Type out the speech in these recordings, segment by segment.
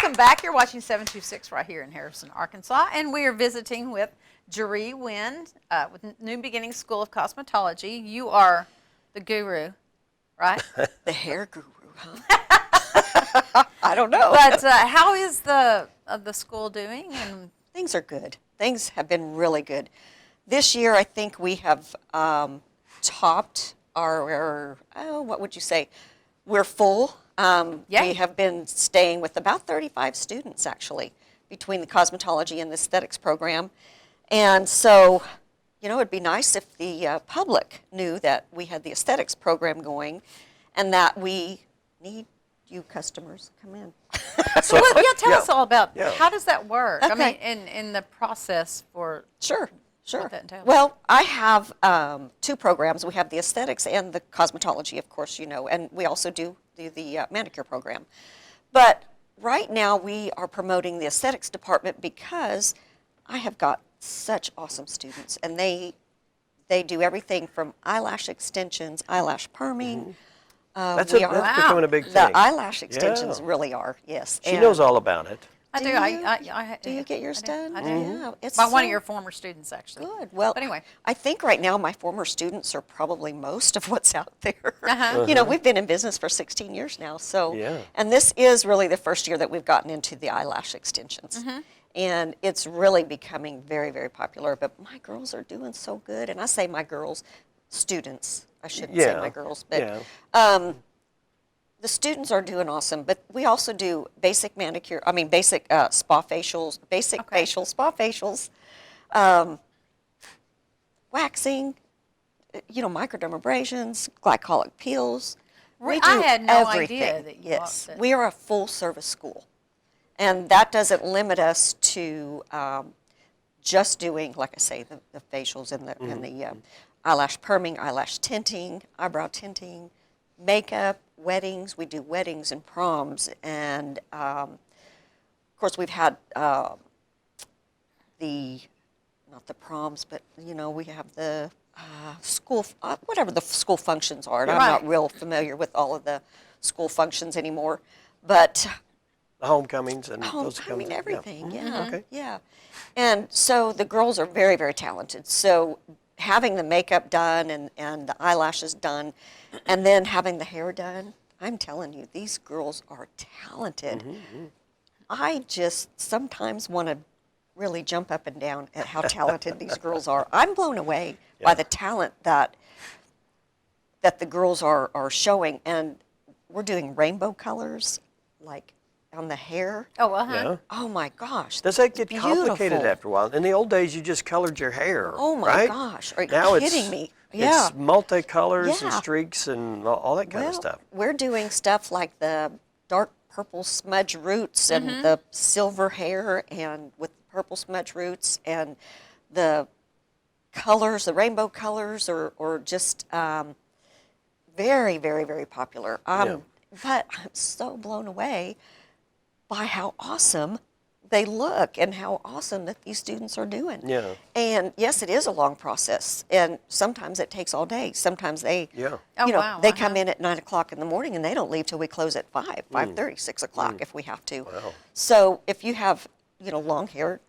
Welcome back. You're watching 726 right here in Harrison, Arkansas, and we are visiting with Jerree Winn with New Beginnings School of Cosmetology. You are the guru, right? The hair guru, huh? I don't know. But how is the school doing? And things are good. Things have been really good. This year, I think we have topped our what would you say? We're full. We have been staying with about 35 students, actually, between the cosmetology and the aesthetics program. And so, you know, it'd be nice if the public knew that we had the aesthetics program going and that we need you customers come in. So, tell us all about how does that work? Okay. I mean, in the process for Sure. what that entails. Well, I have two programs. We have the aesthetics and the cosmetology, of course, you know, and we also do the manicure program. But right now we are promoting the aesthetics department because I have got such awesome students, and they do everything from eyelash extensions, eyelash perming. That's becoming a big thing. The eyelash extensions really are, yes. She knows all about it. I do. Do you get yours done? I do. Yeah, it's by one of your former students, actually. Good. Well, but anyway, I think right now my former students are probably most of what's out there. You know, we've been in business for 16 years now, so and this is really the first year that we've gotten into the eyelash extensions. And it's really becoming very, very popular. But my girls are doing so good, and I say my girls, students. I shouldn't say my girls, but the students are doing awesome. But we also do basic manicure. I mean, basic spa facials, basic facials, spa facials, waxing. You know, microdermabrasions, glycolic peels. We do I had no everything. idea that you Yes, we are a full-service school. And that doesn't limit us to just doing, like I say, the facials and the eyelash perming, eyelash tinting, eyebrow tinting, makeup, weddings. We do weddings and proms. And, of course, we've had not the proms, but, you know, we have the school, whatever the school functions are. And I'm not real familiar with all of the school functions anymore. But the homecomings and those I mean, everything, yeah. Okay. And so the girls are very, very talented. So having the makeup done and the eyelashes done and then having the hair done, I'm telling you, these girls are talented. I just sometimes want to really jump up and down at how talented these girls are. I'm blown away by the talent that the girls are showing. And we're doing rainbow colors, like on the hair. Oh my gosh. Does that get complicated after a while? In the old days, you just colored your hair. Oh my gosh. Are you kidding me? It's multicolors and streaks and all that kind of stuff. We're doing stuff like the dark purple smudge roots and the silver hair and with purple smudge roots and the colors, the rainbow colors are just very, very, very popular. But I'm so blown away by how awesome they look and how awesome that these students are doing. And yes, it is a long process, and sometimes it takes all day. Sometimes they, they come in at 9 o'clock in the morning and they don't leave till we close at 5:30, 6 o'clock if we have to. So if you have, you know, long hair,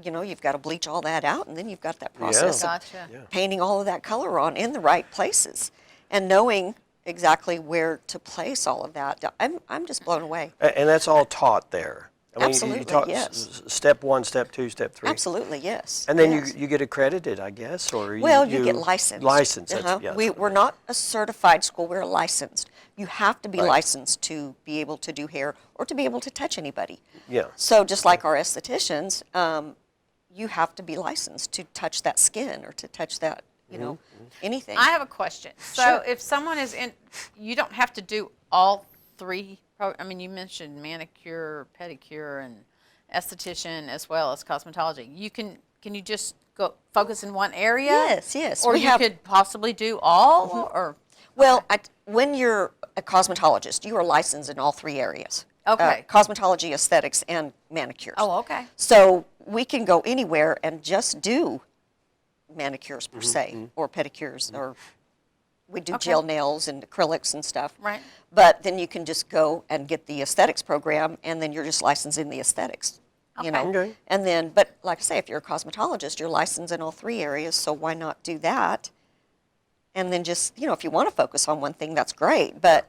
you know, you've got to bleach all that out, and then you've got that process of painting all of that color on in the right places and knowing exactly where to place all of that. I'm just blown away. And that's all taught there. I mean, Absolutely, you taught step 1, step 2, step 3. Absolutely, yes. And then you get accredited, I guess, or you get licensed. Licensed. We're not a certified school. We're licensed. You have to be licensed to be able to do hair or to be able to touch anybody. So just like our estheticians, you have to be licensed to touch that skin or to touch that, you know, anything. I have a question. So if someone is in, you don't have to do all three. I mean, you mentioned manicure, pedicure, and esthetician as well as cosmetology. Can you just go focus in one area? Yes. Or you could possibly do all? Or well, when you're a cosmetologist, you are licensed in all three areas. Cosmetology, aesthetics, and manicures. So we can go anywhere and just do manicures per se, or pedicures, or we do Okay. gel nails and acrylics and stuff. Right. But then you can just go and get the aesthetics program, and then you're just licensed in the aesthetics. You know, Okay. and then, but like I say, if you're a cosmetologist, you're licensed in all 3 areas, so why not do that? And then just, you know, if you want to focus on one thing, that's great. But,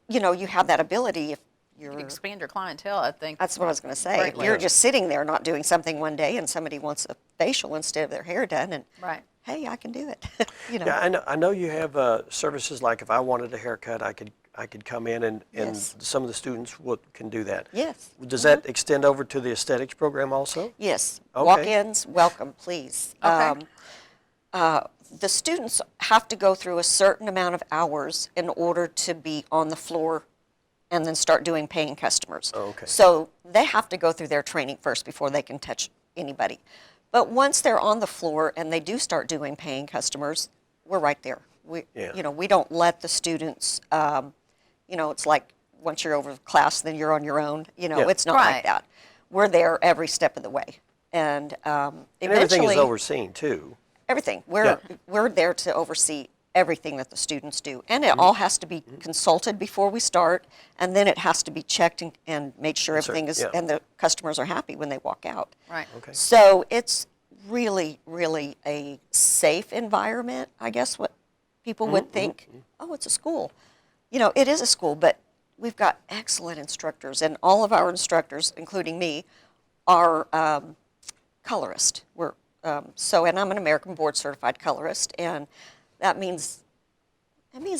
you know, you have that ability if you're, Expand your clientele, I think. that's what I was going to say. If Greatly. you're just sitting there not doing something one day and somebody wants a facial instead of their hair done, and Right. hey, I can do it. You know. Yeah, I know you have services like if I wanted a haircut, I could come in and Yes. some of the students can do that. Yes. Does that extend over to the aesthetics program also? Yes. Okay. Walk-ins, welcome, please. Okay. The students have to go through a certain amount of hours in order to be on the floor and then start doing paying customers. Oh, okay. So they have to go through their training first before they can touch anybody. But once they're on the floor and they do start doing paying customers, we're right there. Yeah. You know, we don't let the students, you know, it's like once you're over the class, then you're on your own. You know, Yeah. it's not Right. like that. We're there every step of the way. And And everything eventually, is overseen too. everything. Yeah. We're there to oversee everything that the students do. And it all has to be consulted before we start, and then it has to be checked and made sure Yes, sir. everything is, Yeah. and the customers are happy when they walk out. Right. Okay. So it's really, really a safe environment, I guess what people would think. Oh, it's a school. You know, it is a school, but we've got excellent instructors, and all of our instructors, including me, are colorists. And I'm an American board certified colorist, and that means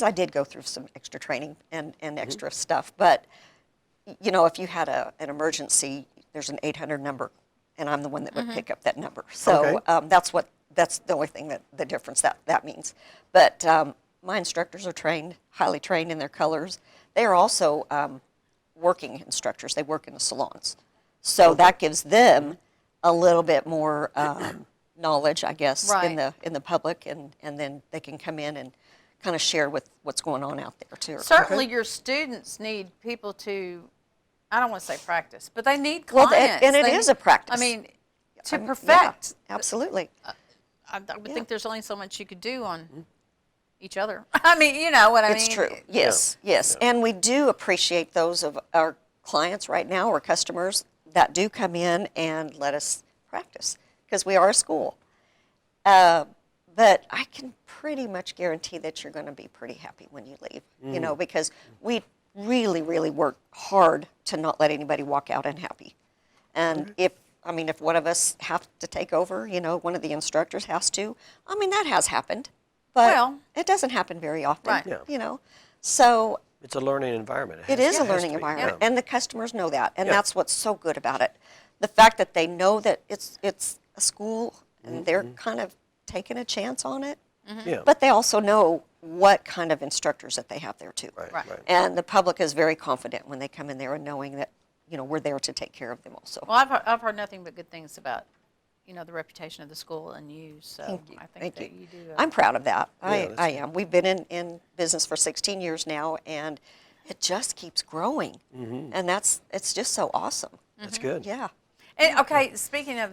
I did go through some extra training and extra stuff. But you know, if you had an emergency, there's an 800 number, and I'm the one that would pick up that number. So Okay. that's the only thing the difference that means. But my instructors are trained, highly trained in their colors. They are also working instructors. They work in the salons, so that gives them a little bit more knowledge, I guess, Right. in the public, and then they can come in and kind of share with what's going on out there too. Certainly, your students need people to, I don't want to say practice, but they need Well, clients. and it is a practice. I mean, to Yeah, perfect, absolutely. I would think there's only so much you could do on each other. I mean, you know what I mean? It's true. Yes, yes. And we do appreciate those of our clients right now or customers that do come in and let us practice because we are a school. But I can pretty much guarantee that you're going to be pretty happy when you leave, you know, because we really, really work hard to not let anybody walk out unhappy. And if one of us have to take over, you know, one of the instructors has to, I mean, that has happened. But Well, it doesn't happen very often, Right. Yeah. you know. So It's a learning environment. it has- is a has learning to be, environment, yeah. and the customers know that, and Yeah. that's what's so good about it. The fact that they know that it's a school, and they're kind of taking a chance on it, Yeah. but they also know what kind of instructors that they have there too. Right, Right. right. And the public is very confident when they come in there and knowing that, you know, we're there to take care of them also. well, I've heard nothing but good things about, you know, the reputation of the school and you. So Thank you. I think Thank that you. you do. I'm proud of that. that's I am. We've been in business for 16 years now, and it just keeps growing. And it's just so awesome. That's good. Yeah. And, okay, speaking of,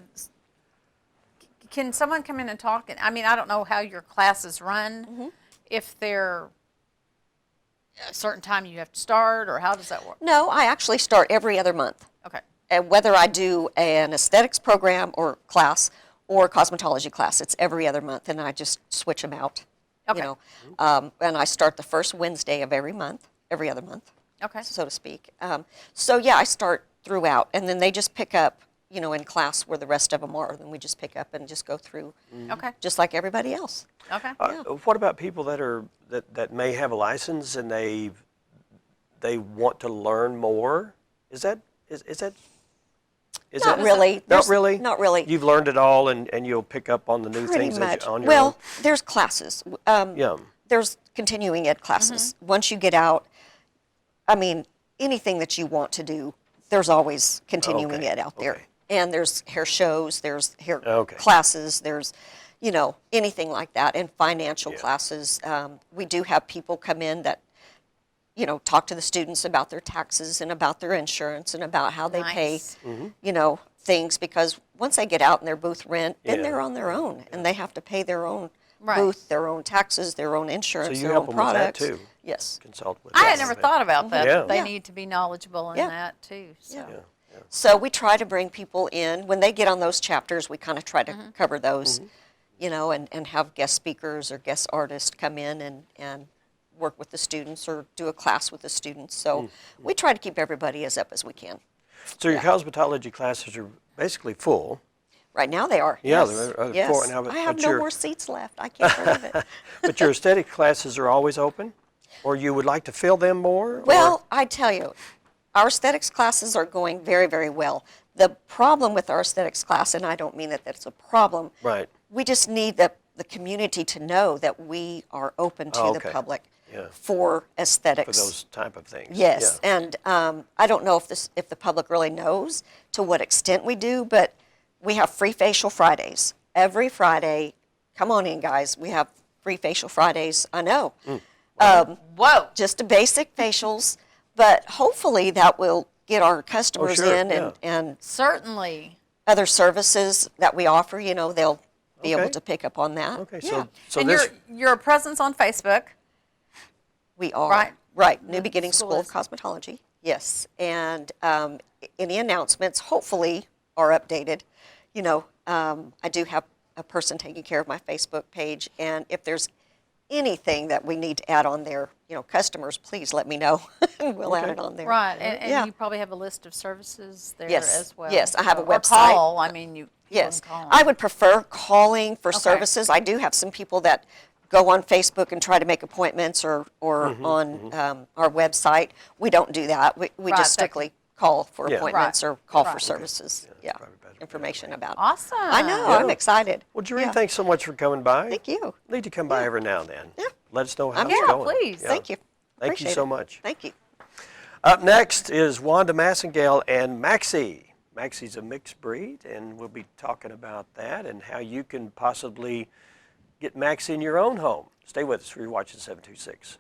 can someone come in and talk? I mean, I don't know how your classes run. If they're a certain time you have to start, or how does that work? No, I actually start every other month. Okay. And whether I do an aesthetics program or class or a cosmetology class, it's every other month, and I just switch them out. Okay. You know, and I start the first Wednesday of every month, every other month, Okay. so to speak. So yeah, I start throughout, and then they just pick up, you know, in class where the rest of them are. Then we just pick up and just go through, Okay. just like everybody else. Okay. What about people that may have a license and they want to learn more? Is that Not really. Not There's- really. not really. You've learned it all, and you'll pick up on the new Pretty things much. on your Well, own. there's classes. Yeah. There's continuing ed classes. Once you get out, I mean, anything that you want to do, there's always continuing Okay, ed out there. okay. And there's hair shows, there's hair Okay. classes, there's, you know, anything like that. And financial Yeah. classes. We do have people come in that, you know, talk to the students about their taxes and about their insurance and about how they pay, Nice. you know, things. Because once they get out in their booth rent, then Yeah. they're on their own, and they have to pay their own Right. booth, their own taxes, their own insurance, you their help own them with that, products. too? Yes. Consult with I had them. never thought about that. Yeah. They Yeah. need to be knowledgeable in Yeah. that too. So. Yeah. Yeah. So we try to bring people in. When they get on those chapters, we kind of try to cover those, you know, and have guest speakers or guest artists come in and work with the students or do a class with the students. So we try to keep everybody as up as we can. So your cosmetology classes are basically full. Right now they are. Yeah, Yes. they're Yes. full now, I have but no you're- more seats left. I can't believe it. But your aesthetic classes are always open? Or you would like to fill them more? or- Well, I tell you, our aesthetics classes are going very, very well. The problem with our aesthetics class, and I don't mean that that's a problem, Right. we just need the community to know that we are open to Oh, the okay. public Yeah. for aesthetics. For those type of things. Yes, Yeah. and I don't know if the public really knows to what extent we do, but we have free facial Fridays. Every Friday, come on in, guys. We have free facial Fridays. I know. Whoa. Just a basic facials, but hopefully that will get our customers sure, in yeah. and Certainly. other services that we offer, you know, they'll be Okay. able to pick up on that. Okay, Yeah, so And this, you're a presence on Facebook. we are. Right. Right, New Beginnings school School of is. Cosmetology, yes. And any announcements hopefully are updated. You know, I do have a person taking care of my Facebook page, and if there's anything that we need to add on there, you know, customers, please let me know, and we'll add Okay. it on there. Right. And Yeah. you probably have a list of services there Yes. as well. Yes, I have a Or website. call. I mean, you Yes, can call. I would prefer calling for Okay. services. I do have some people that go on Facebook and try to make appointments or on our website. We don't do that. We Right, just that- strictly call for Yeah. appointments Right. or call for Right. services. Yeah, probably better information that about. Awesome. I know. Yeah. I'm excited. well, Jerree, Yeah. thanks so much for coming by. Thank you. Need to come by every now and then. Yeah. Let us know how I'm it's here. going. Please. Yeah. Thank you. Thank you Appreciate so it. much. Thank you. Up next is Wanda Massengale and Maxie. Maxie's a mixed breed, and we'll be talking about that and how you can possibly get Maxie in your own home. Stay with us. You're watching 726.